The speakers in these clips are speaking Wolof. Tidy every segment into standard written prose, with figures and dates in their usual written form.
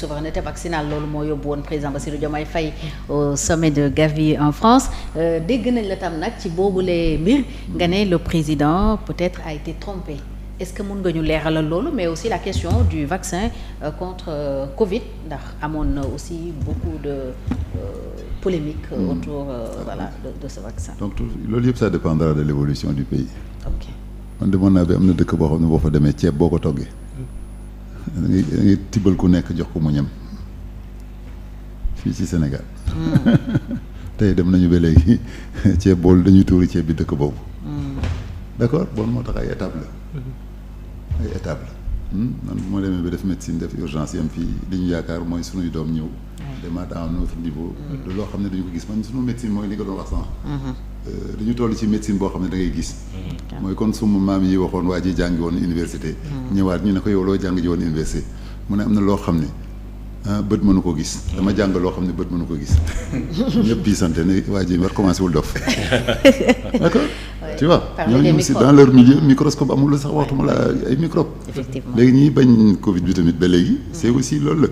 souveraineté vaccinale loolu moo yóbbu woon président Bassirou Diomaye Faye au sommet de Gavi en France dégg nañ la tam nag ci boobule mbir nga ne le président peut-être a été trompé est-ce que mën nga ñu leeralal loolu mais aussi la question du vaccin contre Covid ndax amoon na aussi beaucoup de polémique autour de ce vaccin. Donc loolu yëpp ça dépendra de l'évolution du pays. ok man demoon naa bi am na dëkk boo xam ne boo fa demee ceeb boo ko toggee da ngay tibbal ku nekk jox ko mu ñam fii ci Sénégal. tey dem nañu ba léegi ceeb boolu dañuy tuuri ceeb bi dëkk boobu. d'accord bon moo tax ay étape la. ay étape la man bu ma demee ba def médecine def urgence yam fii li ñu yaakaar mooy sunuy doom ñëw demaat à un autre niveau loo xam ne dañu ko gis man sunu médecine mooy li nga doon wax sànq dañu toll ci médecine boo xam ne da ngay gis mooy kon suma maam yi waxoon waa ji jàngi woon université ñëwaat ñu ne ko yow loo jàng ji woon université mu ne am na loo xam ne bët mënu ko gis dama jàng loo xam ne bët mënu ko gis ñëpp di sant ne waa ji war commencé wul dof d'accord tu vois ñooñu aussi dans leur milieu microscope amul sax waxtuma la ay microbe léegi ñiy bañ Covid bi tamit ba léegi c'est aussi loolu la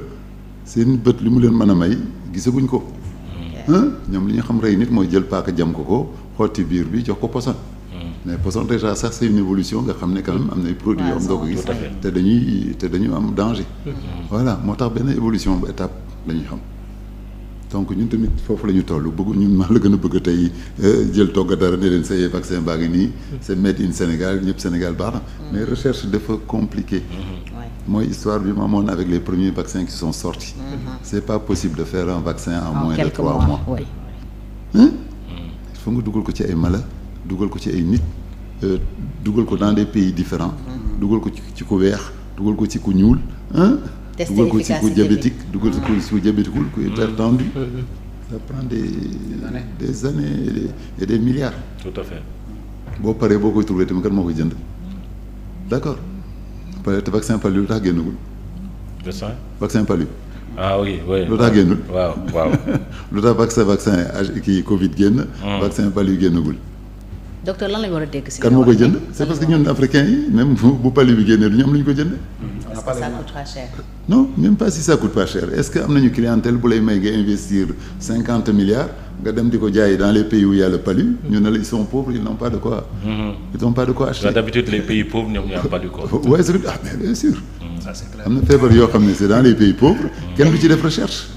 seen bët li mu leen mën a may gisaguñ ko ñoom li ñu xam rey nit mooy jël paaka jam ko xotti biir bi jox ko poson mais poson déjà sax c'est une évolution nga xam ne quand même am na ay produits yoo xam doo ko gis te dañu am danger voilà moo tax benn évolution étape la ñuy xam donc ñun tamit foofu la ñu toll bëgg ñun maa la gën a bëgg tey jël togg dara ne leen say vaccin baa ngi nii c'est made in Sénégal ñëpp Sénégal baax na mais recherche dafa compliqué mooy histoire bi ma amoon avec les premiers vaccins qui sont sortis c'est pas possible de faire un vaccin en moins de 3 mois il faut nga dugal ko ci ay mala dugal ko ci ay nit dugal ko dans des pays différents dugal ko ci ku weex dugal ko ci ku ñuul dugal ko ci ku diabétique dugal ko ci ku diabétique ku hypertendu ça prend des années et des milliards tout à fait boo paree boo koy trouvé tamit kan moo koy jënd d'accord pare te vaccin palu lu tax génnagul vaccin palu oui lu tax génnul waaw lu tax vaccin kii Covid génn vaccin palu génnagul docteur lan lañu war a dégg si kan moo koy jënd c'est parce que ñun africains yi même bu palu bi génnee du ñu am lu ñu ko jënd est-ce que ça coûtera cher non même pas si ça coûte pas cher est-ce que am nañu clientèle bu lay may nga investir 50 milliards nga dem di ko jaay dans les pays où il y a le palu ñu ne la ils sont pauvres ils n'ont pas de quoi ils n'ont pas de quoi acheter d'habitude les pays pauvres ñoom ñu am palu quoi ouais c'est mais bien sûr am na feebar yoo xam ne c'est dans les pays pauvres kenn du ci def recherche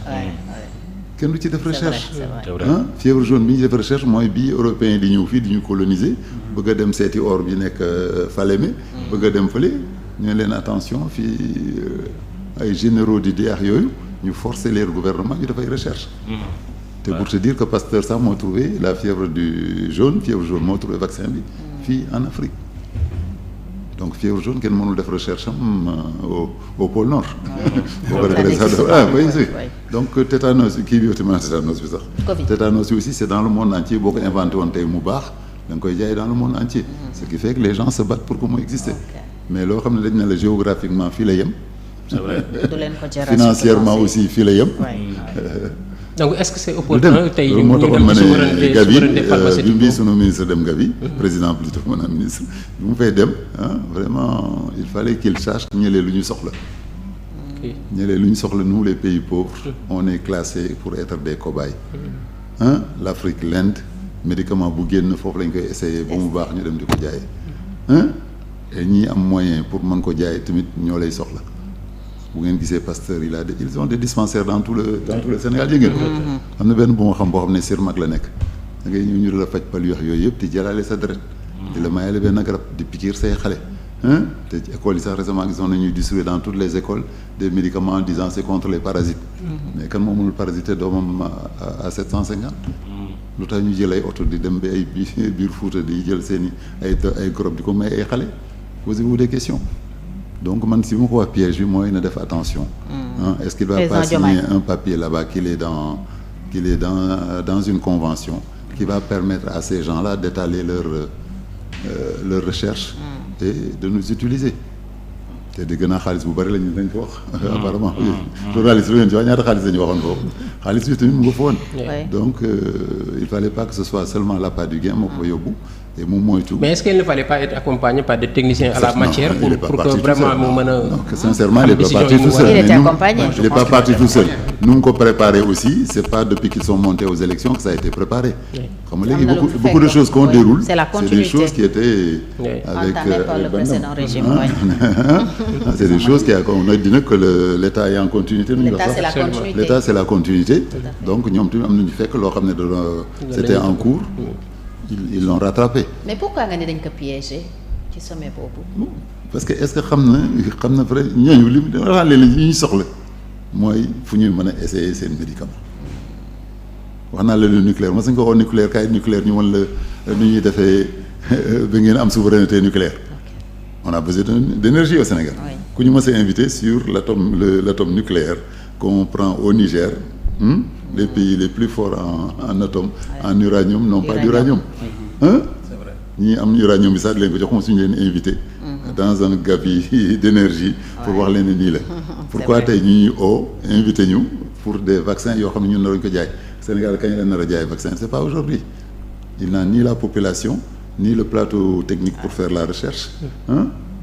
kenn du ci def recherche fièvre jaune bi ñu def recherche mooy bii européen di ñëw fii di ñu coloniser bëgg a dem seeti or bi nekk Falémé bëgg a dem fële ñu leen attention fii ay généraux di deex yooyu ñu forcer les gouvernements ñu dafay recherche te pour te dire que Pasteur sax moo trouvé la fièvre jaune moo trouvé vaccin bi fii en Afrique donc fièvre jaune kenn mënul def recherche am au pôle nord boo ko defee ça donc tétanos kii bi aussi tétanos bi sax tétanos bi aussi c'est dans le monde entier boo ko inventé woon tey mu baax da nga koy jaay dans le monde entier ce qui fait que les gens se battent pour que mu exister mais loo xam ne dañ ne la géographiquement fii la yem financièrement aussi fii la yem donc est-ce que c'est opportun tey ñu moo taxoon ma ne Gavi bi sunu ministre dem Gavi président plutôt maanaam ministre bi mu fay dem vraiment il fallait qu'il sache ñëlee lu ñu soxla ñëlee lu ñu soxla nous les pays pauvres on est classé pour être des cobayes l'Afrique l'Inde médicament bu génn foofu lañ koy essayer ba mu baax ñu dem di ko jaayee et ñi am moyen pour mën ko jaay tamit ñoo lay soxla bu ngeen gisee Pasteur ils ont des dispensaires dans tout le Sénégal yi ngeen ko am na benn bu ma xam boo xam ne Sirmac la nekk da ngay ñëw ñu la faj palu yooyu yëpp di jëlaale sa deret di la mayale benn garab di piqûre say xale te écoles yi sax récemment gisoon nañuy distribuer dans toutes les écoles des médicaments disant c'est contre les parasites mais kan moo mënul parasiter doomam à 750 lu tax ñu jël ay oto di dem ba ay biir Fuuta di jël seen i ay gorob di ko may ay xale posez-vous des questions donc man si ma ko wax piège bi mooy na def attention est-ce qu'il va pas signer un papier là-bas qu'il est dans une convention qui va permettre à ces gens-là d'étaler leur recherche et de nous utiliser te di gën a xaalis bu bari lañ ko wax apparemment journaliste lu leen ci wax ñaata xaalis lañu waxoon foofu xaalis bi tamit mu nga fa woon donc il fallait pas que ce soit seulement l'appât du gain moo ko fa yóbbu et mu moytu. mais est-ce qu'il ne fallait pas être accompagné par des techniciens à la matière pour que vraiment mu mën a. non sincèrement il n'est pas parti tout seul. Il était accompagné. Il n'est pas parti tout seul. nu mu ko préparé aussi c'est pas depuis qu'ils sont montés aux élections que ça a été préparé. xam nga léegi beaucoup de choses qu'on déroule. c'est la continuité. C'est des choses qui étaient. avec entamées par le précédent régime. c'est des choses on a dit nag que l'État est en continuité. L'État c'est la continuité. donc ñoom tamit am nañu fekk loo xam ne c'était en cours. ils l'ont rattrapé. mais pourquoi nga ne dañ ko piégé ci sommet boobu. parce que est-ce que xam na vrai ñooñu li dafa leen li ñuy soxla mooy fu ñuy mën a essayer seen médicament wax naa la le nucléaire ma sañ ko wax nucléaire kay nucléaire ñu mën la nu ñuy defee ba ngeen am souveraineté nucléaire. on a besoin d'énergie au Sénégal. ku ñu mës a invité sur l'atome nucléaire qu'on prend au Niger. Les pays les plus forts en atome en uranium n'ont pas d'uranium. C'est vrai. ñi am uranium bi sax di leen ko jox moom suñu leen invité. dans un gabegie d'énergie. pour wax leen ne nii la. pourquoi tey ñu ñuy invité ñu pour des vaccins yoo xam ne ñun naruñ ko jaay Sénégal kañ la nar a jaay vaccin c'est pas aujourd'hui. il n'a ni la population ni le plateau technique pour faire la recherche.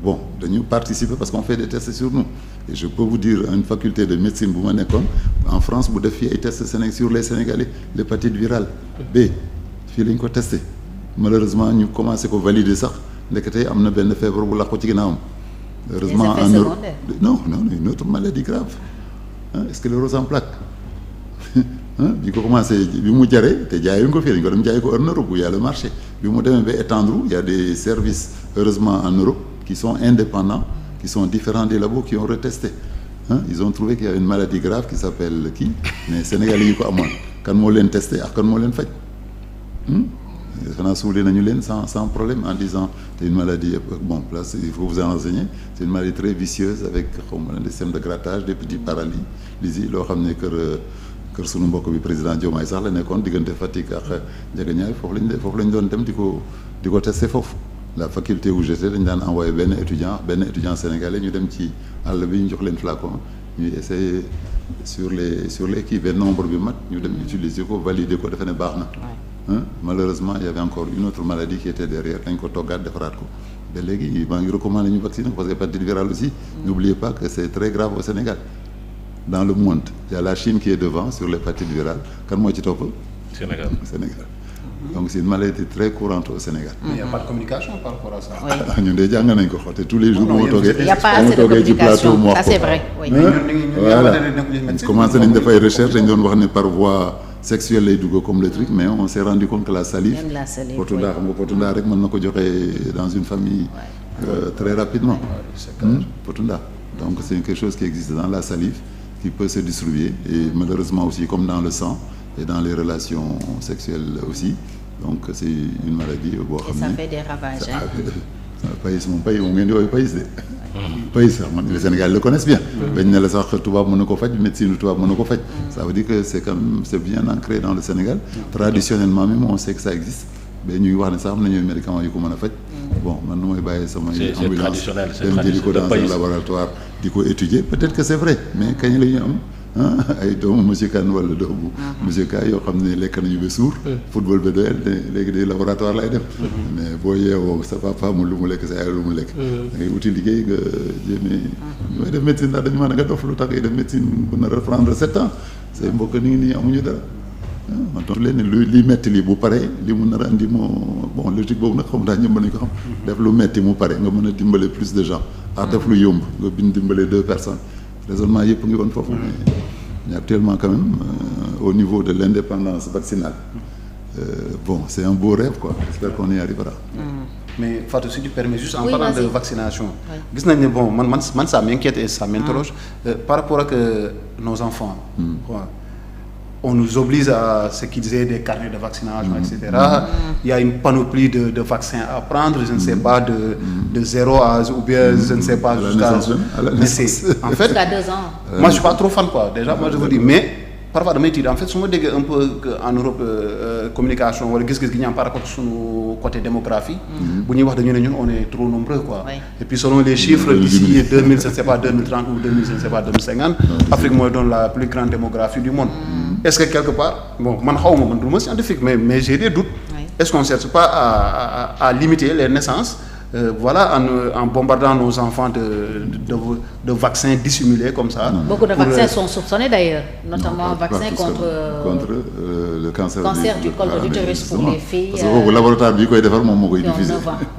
bon dañu participer parce qu'on fait des tests sur nous et je peux vous dire une faculté de médecine bu ma nekkoon en France bu def fii ay tests sur les Sénégalais l'hépatite virale B fii lañ ko testé malheureusement ñu commencé ko valider sax ndekete am na benn feebar bu làqu ci ginnaawam. heureusement en Europe non une autre maladie grave sclérose en plaques bi ko commencé bi mu jaree te jaayuñ ko fii dañ ko dem jaay ko en Europe où il y a le marché bi mu demee ba étendre il y a des services heureusement en Europe qui sont indépendants, qui sont différents des labos qui ont retesté. Ils ont trouvé qu'il y a une maladie grave qui s'appelle mais Sénégalais yi ko amoon kan moo leen testé ak kan moo leen faj. xanaa suulee nañu leen sans problème en disant c'est une maladie bon là il faut vous en renseigner c'est une maladie très vicieuse avec des systèmes de grattage des petits paralysies loo xam ne kër sunu mbokk bi président Diomaye sax la nekkoon diggante Fatick ak Ndiaganiao foofu lañ doon dem di ko testé foofu. la faculté où j'étais dañ daan envoyé benn étudiant sénégalais ñu dem ci àll bi ñu jox leen flacon ñuy essayer sur les kii benn nombre bi mat ñu dem utiliser ko valider ko defe ne baax na. malheureusement il y avait encore une autre maladie qui était derrière dañ ko toggaat defaraat ko ba léegi maa ngi recommander ñu vacciner parce que hépatite virale aussi. n'oubliez pas que c'est très grave au Sénégal. dans le monde il y a la Chine qui est devant sur l'hépatite virale kan moo ci topp. Sénégal. donc c'est une maladie très courante au Sénégal. mais il n'y a pas de communication par rapport à ça. ñun de jàng nañ ko xoote tous les jours. il y a pas assez de communication ça c'est vrai. voilà commencé nañ def ay recherche dañ doon wax ne par voie sexuelle lay dugg comme le truc mais on s'est rendu compte que la salive. même la salive potu ndaa xam nga potu ndaa rek mën na ko joxe dans une famille. très rapidement. potu ndaa donc c'est quelque chose qui existe dans la salive qui peut se distribuer et malheureusement aussi comme dans le sang. et dans les relations sexuelles aussi donc c'est une maladie boo xam ne. et ça fait des ravages pays moom pays moom ngeen di woowee pays de. pays sax man les Sénégalais le connaissent bien. bañ ne la sax tubaab mën na ko faj médecine tubaab mën na ko faj. ça veut dire que c'est comme c'est bien ancré dans le Sénégal. traditionnellement même on sait que ça existe. ba ñuy wax ne sax am nañu médicaments yu ko mën a faj. bon man nu may bàyyee sama ambulance dem jëli ko dans un laboratoire di ko étudier peut-être que c'est vrai mais kañ la ñu am. ay doomu monsieur Kane wala doomu monsieur Ka yoo xam ne lekk nañu ba suur football ba doyal léegi day laboratoire lay dem mais boo yeewoo sa papa amul lu mu lekk sa yaay lu mu lekk da ngay uti liggéey nga jéemee ñooy def médecine ndax dañu mën a nga dof lu tax ngay def médecine bu nar a prendre 7 ans say mbokk ni ngi nii amuñu dara man tontu leen ne li metti lii bu pare li mu nar a andi moo bon logique boobu nag xam daa ñëpp nañu ko xam def lu metti mu pare nga mën a dimbale plus de gens def lu yomb nga bind dimbale 2 personnes raisonnement yëpp ngi woon foofu mais actuellement quand même au niveau de l'indépendance vaccinale bon c'est un beau rêve quoi j'espère qu'on y arrivera. mais Fatou si tu permets juste en parlant de vaccination gis nañ ne bon man ça m'inquiète et ça m'interroge par rapport ak nos enfants on nous oblige à ce qu'ils aient des carnets de vaccination etc. Il y a une panoplie de vaccins à prendre je ne sais pas de 0 à ou bien je ne sais pas jusqu'à mais c'est en fait jusqu'à 2 ans. Moi je suis pas trop fan quoi déjà moi je vous dis mais parfois damay tiit en fait su ma déggee un peu que en Europe communication wala gis-gis gi ñu am par rapport suñu côté démographie bu ñuy wax dañu ne ñun on est trop nombreux quoi et puis selon les chiffres d'ici 2000 je ne sais pas 2030 ou 2000 je ne sais pas 2050 Afrique mooy doon la plus grande démographie du monde est-ce que quelque part bon man xawma man du ma scientifique mais j'ai des doutes est-ce qu'on ne cherche pas à limiter les naissances en bombardant nos enfants de vaccins dissimulés comme ça. Beaucoup de vaccins sont soupçonnés d'ailleurs, notamment vaccins contre le cancer du col de l'utérus pour les filles. Parce que kooku laboratoire bi koy defar moom moo koy diffuser.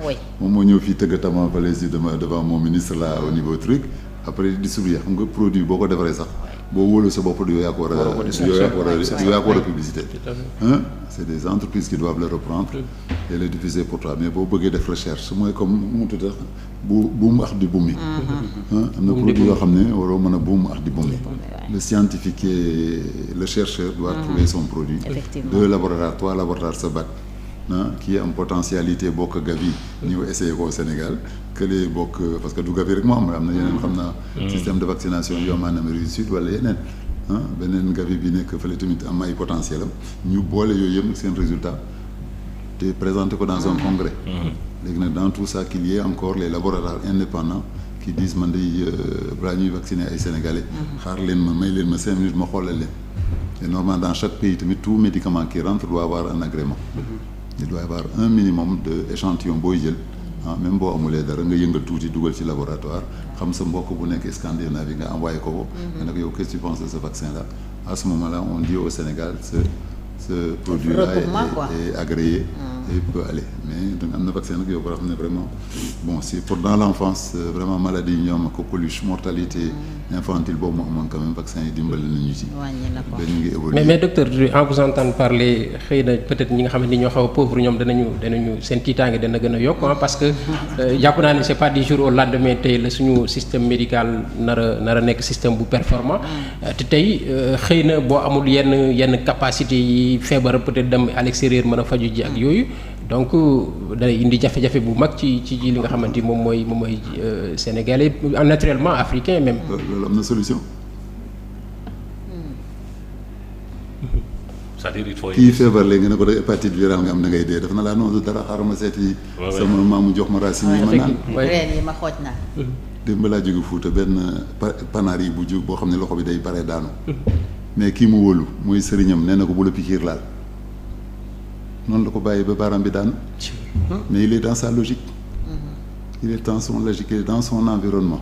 Oui. moom moo ñëw fii tëgg tama valise devant mon ministre là au niveau truc après distribuer xam nga produit boo ko defaree sax boo wóolu sa bopp yaa ko war a publicité. C'est des entreprises qui doivent le reprendre et le diffuser pour toi mais boo bëggee def recherche mooy comme mu tudd buum ak di bumi. am na produit yoo xam ne waroo mën a buum ak di bumi. Le scientifique et le chercheur doit trouver son produit. Deux laboratoires, 3 laboratoires se battent. Qui am potentialité bokk Gavi ñëw essayé ko au Sénégal que les bokk parce que du Gavi rek moo am na yeneen xam naa système de vaccination yoo am en Amérique du Sud wala yeneen beneen Gavi bi nekk fële tamit am ay potentiel am ñu boole yooyu yëpp seen résultat te présenté ko dans un congrès léegi nag dans tout ça qu'il y ait encore les laboratoires indépendants qui disent man day balaa ñuy vacciner ay Sénégalais xaar leen ma may leen ma 5 minutes ma xoolal leen et normalement dans chaque pays tamit tout médicament qui rentre doit avoir un agrément. Il doit y avoir un minimum de échantillon booy jël même boo amulee dara nga yëngal tuuti dugal ci laboratoire xam sa mbokk bu nekk Scandinavie nga envoyé ko nga ne ko yow qu'est-ce que tu penses de ce vaccin là à ce moment là on dit au Sénégal ce produit là est agréé et peut aller mais donc am na vaccin nag yow ko xam ne vraiment bon c'est pour dans l'enfance vraiment maladie yi ñoom coqueluche mortalité infantile boobu moo amoon quand même vaccin yi dimbali nañu ci dañu ngi évoluer mais docteur en vous entendant parler xëy na peut-être ñi nga xam ne ñoo xaw a pauvre ñoom danañu seen tiitaange dana gën a yokk parce que jàpp naa ne c'est pas du jour au lendemain tey la suñu système médical nar a nekk système bu performant te tey xëy na boo amul yenn capacité yi feebar peut-être dem à l'extérieur mën a faju ji ak yooyu donc day indi jafe-jafe bu mag ci li nga xamante ni moom mooy sénégalais naturellement africain même. loolu am na solution. c'est-à-dire il faut. kii feebar léegi ne ko de hépatite virale nga am na ngay dee def na laa noonu dara xaaral ma seeti. sama maamu jox ma racine yi ma naan. reen yi ma xooj naa. démb laa jóge Fuuta benn panaar yi bu jóg boo xam ne loxo bi day bare daanu. mais kii mu wóolu mooy sëriñam nee na ko bu la pikiir laal. noonu la ko bàyyi ba baaraam bi daanu mais il est dans sa logique il est dans son logique il est dans son environnement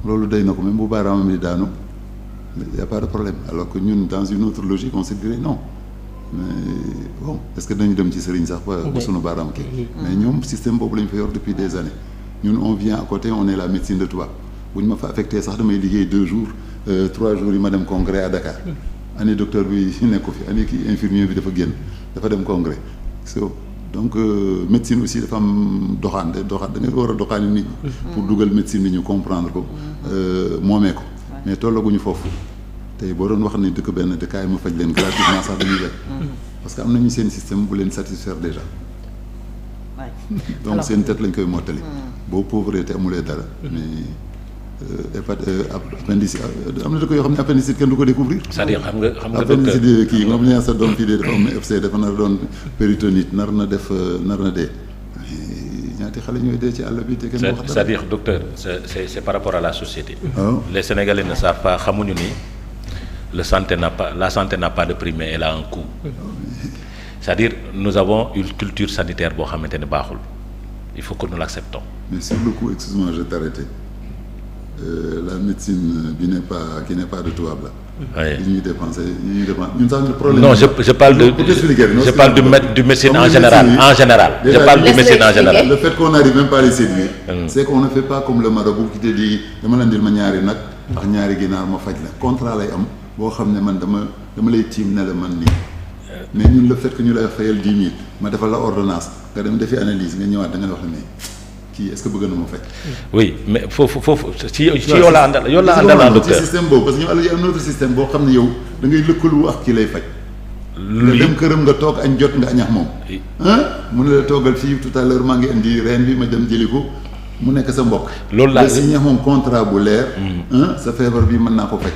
loolu day na ko même bu baaraamam bi daanu y a pas de problème alors que ñun dans une autre logique on se dirait non mais bon est-ce que dañu dem ci sëriñ sax ba sunu baaraam kii mais ñoom système boobu la ñu fa yor depuis des années ñun on vient à côté on est la médecine de tubaab bu ñu ma fa affecté sax damay liggéey 2 jours 3 jours yi ma dem congrès à Dakar année docteur bi nekku fi année kii infirmier bi dafa génn dafa dem congrès donc médecine aussi dafa am doxaan da nga war a doxaani nit ñi pour dugal médecine bi ñu comprendre ko moomee ko mais tollaguñu foofu tey boo doon wax ni dëkk benn dëkkaay ma faj leen gratuitement sax dañuy def parce que am nañu seen système bu leen satisfaire déjà donc seen tête lañ koy mottali boo pauvreté amulee dara mais appendicite am na dëkk yoo xam ne appendicite kenn du ko découvrir. c'est-à-dire xam nga docteur appendicite kii moom la ñu sa doom fii de dafa am FC dafa nar doon péritonite nar na dee ñaati xale ñooy dee ci àll bi te kenn wax dara. c'est-à-dire docteur c'est par rapport à la société. Oh. Les Sénégalais ne savent pas xamuñu ni la santé n'a pas de prix mais elle a un coût. C'est-à-dire nous avons une culture sanitaire boo xamante ne baaxul il faut que nous l'acceptons. Mais sur le coup excuse-moi je vais t'arrêter. La médecine qui n'est pas de tubaab la. Oui. ñuy dépenser ñun sax le problème. Non, je parle du médecine en général. Je parle du médecine en général. Le fait qu'on n'arrive même pas à les séduire. C'est qu'on ne fait pas comme le marabout qui te dit dama la ndil ma ñaari nag ak ñaari ginaar ma faj la contrat lay am boo xam ne man dama lay tiim ne la man nii. Mais ñun le fait que ñu lay fayal 10 000 ma defal la ordonnance nga dem defi analyse nga ñëwaat da nga wax ne kii est-ce que bëgg na ma faj. Oui mais foofu ci yow la àndal docteur. ci système boobu parce que ñu am un autre système boo xam ne yow da ngay lëkkaloo ak kii lay faj. nga dem këram nga toog añ jot nga añax moom. mu ne la toogal fii tout à l'heure maa ngi indi reen bi ma dem jëli ko mu nekk sa mbokk. loolu laa si ñax moom contrat bu leer. sa feebar bi mën naa ko faj.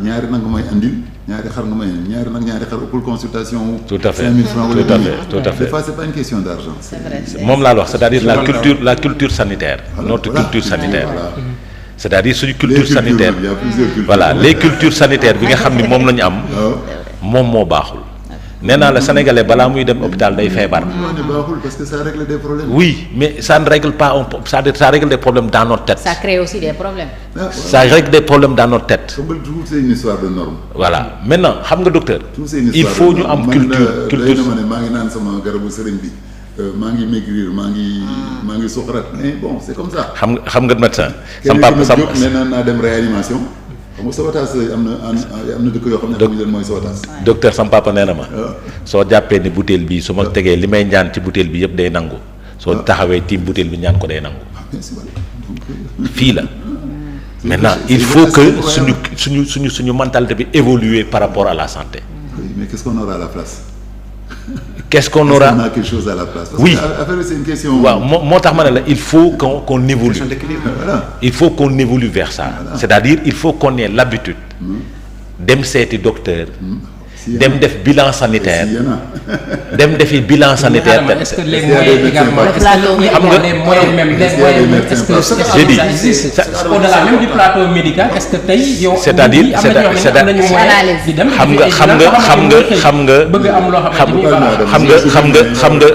ñaari nag nga may andil ñaari xar nga may ñaari xar pour consultation. tout à fait 5 000 francs tout à fait. Des fois c'est pas une question d'argent. C'est vrai. moom laa wax c'est-à-dire la culture sanitaire. Notre culture sanitaire. C'est-à-dire suñu culture sanitaire. Il y a plusieurs cultures. Voilà les cultures sanitaires bi nga xam ni moom la ñu am. moom moo baaxul. nee naa la sénégalais balaa muy dem hôpital day feebar. baaxul parce que ça règle des problèmes. oui mais ça ne règle pas ça règle des problèmes dans notre tête. ça crée aussi des problèmes. ça règle des problèmes dans notre tête. tout c'est une histoire de normes. voilà maintenant xam nga docteur. il faut ñu am culture man maa ngi naan sama garabu sëriñ bi maa ngi maigrir maa ngi suxarat mais bon c'est comme ça. xam nga médecin. sam papa nee naa dem réanimation. xam nga sabotage am na dëkk yoo xam ne xamuñ leen mooy sabotage. docteur sam papa nee na ma. soo jàppee ni butéel bi su ma tegee li may ñaan ci butéel bi yëpp day nangu. soo taxawee tiim butéel bi ñaan ko day nangu. fii la. maintenant il faut que suñu mentalité bi évoluer par rapport à la santé. oui mais qu'est-ce qu'on aura à la place. qu'est-ce qu'on aura on a quelque chose à la place. Parce oui que affaire c'est une question. waaw moo tax ma ne la il faut qu'on évolue. Voilà. il faut qu'on évolue vers ça. Voilà. C'est-à-dire il faut qu'on ait l'habitude dem seeti docteur. dem def bilan sanitaire. dem defi bilan sanitaire. est-ce que les moyens également les moyens même est-ce que j'ai dit au-delà même du plateau médical est-ce que tey yow. c'est-à-dire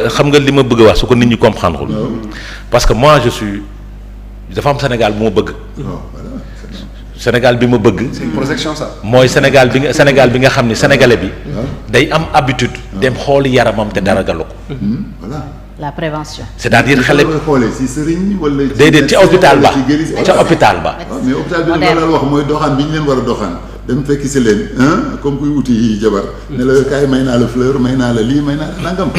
xam nga li ma bëgg a wax su ko nit ñi comprendre parce que moi je suis dafa am Sénégal bu ma bëgg. Sénégal bi ma bëgg. c'est une projection ça. mooy Sénégal bi nga xam ni sénégalais bi. day am habitude. dem xool yaramam te dara galu ko. voilà. la prévention. c'est-à-dire xale. xoolee ci sëriñ wala. déedéet ci hôpital ba ca hôpital ba. mais hôpital bi nag loolu wax mooy doxaan bi ñu leen war a doxaan dem fekki si leen comme kuy uti jabar. ne la kaay may naa la fleur may naa la lii may naa la nangam.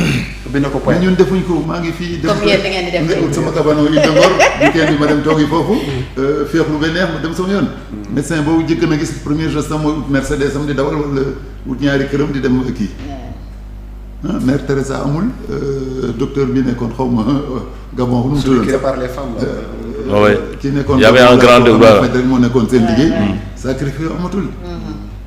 bind ko point ñun defuñ ko maa ngi fii. comme yéen da ngeen di def ut sama kabano Île de Ngor weekend bi ma dem toogi foofu féexlu ba neex ma dem sama yoon. médecin boobu jëkk na gis premier geste mooy ut Mercedes am di dawal wala ut ñaari këram di dem kii. Mère Teresa amul docteur bi nekkoon xaw ma Gabon nu mu tuddoon. qui répare les femmes là. oui ki nekkoon y avait un grand rek moo nekkoon seen liggéey. sacrifice amatul.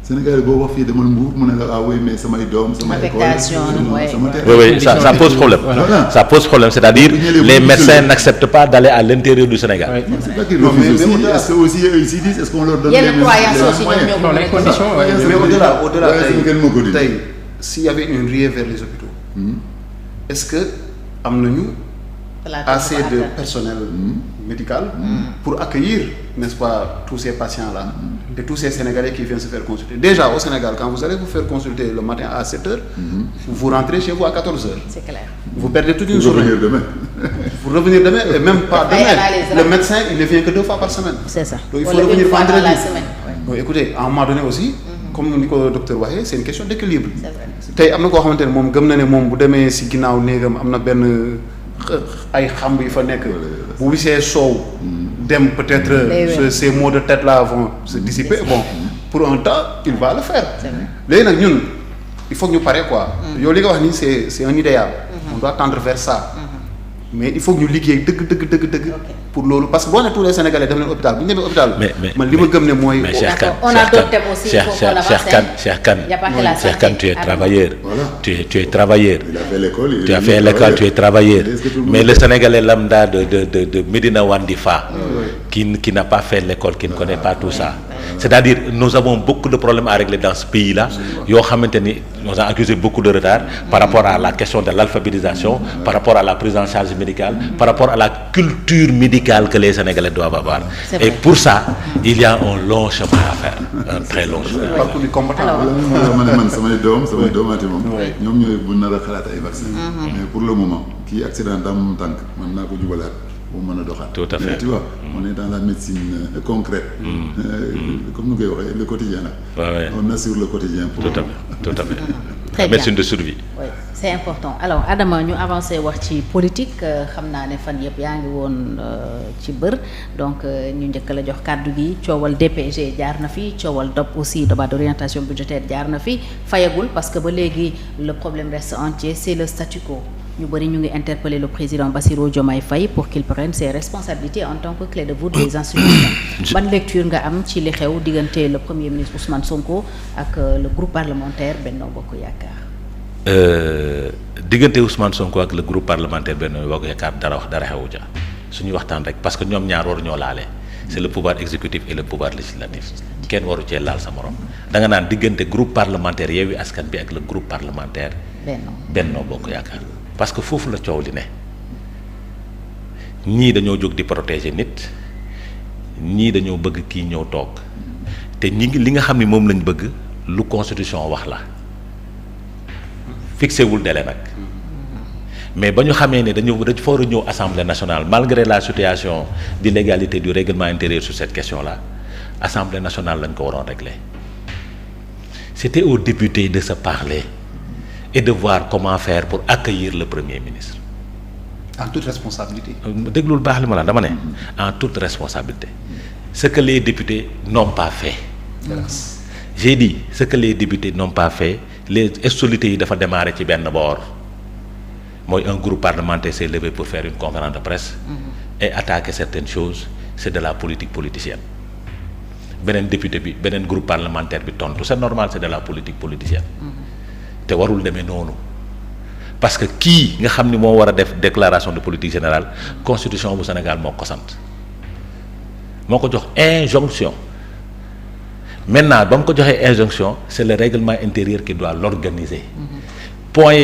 Sénégal boo wax fii demal Mbour mu ne la ah oui mais samay doom. sama école sama oui ça pose problème. Voilà. Ça pose problème c'est-à-dire les médecins n'acceptent pas d'aller à l'intérieur du Sénégal. Ouais. C'est pas qu'ils refusent aussi. Est-ce que aussi eux ils s'y disent est-ce qu'on leur donne les moyens. Non, les conditions. Mais au-delà tey s'il y avait une ruée vers les hôpitaux. Est-ce que am nañu assez de personnel médical pour accueillir, n'est-ce pas, tous ces patients-là et tous ces Sénégalais qui viennent se faire consulter. Déjà au Sénégal, quand vous allez vous faire consulter le matin à 7h, vous rentrez chez vous à 14h. C'est clair. Vous perdez toute une journée. Vous revenir demain et même pas demain. Le médecin, il ne vient que 2 fois par semaine. C'est ça. Donc il faut revenir vendredi. Donc écoutez, à un moment donné aussi, comme ni ko docteur waxee c'est une question d'équilibre. C'est vrai. tey am na koo xamante ne moom gëm na ne moom bu demee si ginnaaw néegam am na benn ay xamb yu fa nekk bu wisee soow dem peut-être ces maux de tête là vont se dissiper bon pour un temps il va le faire. léegi nag ñun il faut que ñu pare quoi. yow li nga wax nii c'est un idéal. On doit tendre vers ça. mais il faut que ñu liggéey dëgg pour loolu parce que boo nee tous les Sénégalais dem leen hôpital bu ñu demee hôpital. man li ma gëm ne mooy. mais Cheikh Kane on a d'autres thèmes aussi. Cheikh Kane tu es travailleur. Voilà. Tu es travailleur. Il a fait l'école. Tu as fait l'école, tu es travailleur. Mais le Sénégalais lambda de Médina Wandifa, qui n'a pas fait l'école, qui ne connaît pas tout ça. C'est-à-dire, nous avons beaucoup de problèmes à régler dans ce pays-là. Nous avons accusé beaucoup de retard par rapport à la question de l'alphabétisation, par rapport à la prise en charge médicale, par rapport à la culture médicale que les Sénégalais doivent avoir. Et pour ça, il y a un long chemin à faire, un très long chemin. parcours du combattant. man samay doomaati moom. ñoom ñooy bu nar a xalaat ay vaccin. mais pour le moment kii accident daa tànk man naa ko jubalaat. pour mën a doxal. Tout à fait. Mais tu vois, on est dans la médecine concrète. Comme nous voyons, le quotidien là. Ouais. On assure le quotidien pour. Tout à fait, tout à fait. Très la bien. médecine de survie. Oui, c'est important. Alors Adama ñu avancé wax ci politique xam naa ne fan yëpp yaa ngi woon ci bër donc ñu njëkk la jox kàddu gi coowal DPG jaar na fi coowal DOP aussi débat d'orientation budgétaire jaar na fi fayagul parce que ba léegi le problème reste entier c'est le statu quo. ñu bëri ñu ngi interpeller le président Bassirou Diomaye Faye pour qu'il prenne ses responsabilités en tant que clé de voûte des institutions. Ban lecture nga am ci li xew diggante le premier ministre Ousmane Sonko ak le groupe parlementaire Benno Bokk Yaakaar. Diggante Ousmane Sonko ak le groupe parlementaire Benno Bokk Yaakaar dara xewu ja suñu waxtaan rek parce que ñoom ñaar war ñoo laale c'est le pouvoir exécutif et le pouvoir législatif kenn waru cee laal sa morom da nga naan diggante groupe parlementaire Yewwi Askan Wi ak le groupe parlementaire Benno Bokk Yaakaar parce que foofu la coow li ne ñii dañoo jóg di protéger nit ñii dañoo bëgg kii ñëw toog te li nga xam ni moom lañ bëgg lu constitution wax la fixé wul délai nag mais ba ñu xamee ne dañu fa war a ñëw assemblée nationale malgré la situation d'illégalité du règlement intérieur sur cette question là assemblée nationale lañ ko waroon régler c'était aux députés de se parler et de voir comment faire pour accueillir le premier ministre. En toute responsabilité. déglul baax li ma la dama ne en toute responsabilité ce que les députés n'ont pas fait. J'ai dit ce que les députés n'ont pas fait les hostilités yi dafa démarrer ci benn boor mooy un groupe parlementaire s'est levé pour faire une conférence de presse et attaquer certaines choses c'est de la politique politicienne beneen député bi beneen groupe parlementaire bi tontu c'est normal c'est de la politique politicienne te warul demee noonu parce que kii nga xam ni moo war a def déclaration de politique générale constitution bu Sénégal moo ko sant moo ko jox injonction maintenant ba mu ko joxee injonction c'est le règlement intérieur qui doit l'organiser point